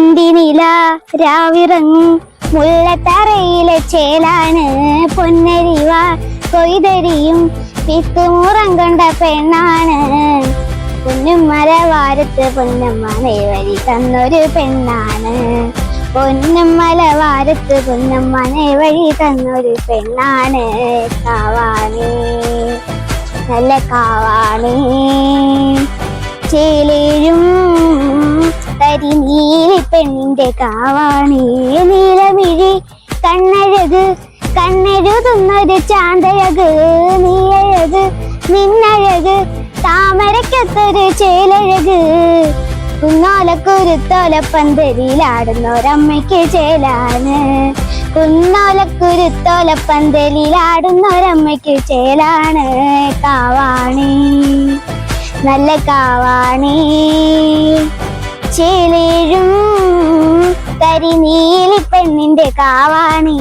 അന്തി നില രാവിറങ്ങും മുല്ലത്തറയിലെ ചേലാണ് പൊന്നരിവ കൊയ്തരിയും പിത്തുമുറം കൊണ്ട പെണ്ണാണ്. പൊന്നുമല വാരത്ത് പൊന്നമ്മ നെയ്വഴി തന്നൊരു പെണ്ണാണ്. പൊന്നമ്മല വാരത്ത് പൊന്നമ്മ നെയ്വഴി തന്നൊരു പെണ്ണാണ്. കാവാണി നല്ല കാവാണി ചേലേഴും കരിനീലി പെണ്ണിന്റെ കാവാണി. നീലമിഴി കണ്ണഴക് കണ്ണെഴുതുന്നൊരു ചാന്തഴക്. നീയഴക് നിന്നഴക് താമരക്കത്തൊരു ചേലഴക്. കുന്നോലക്കുരുത്തോലപ്പന്തലിലാടുന്നൊരമ്മയ്ക്ക് ചേലാണ്. കുന്നോലക്കുരുത്തോലപ്പന്തലിലാടുന്നൊരമ്മയ്ക്ക് ചേലാണ്. കാവാണി നല്ല കാവാണി ചേലേഴും കരിനീലി പെണ്ണിന്റെ കാവാണി.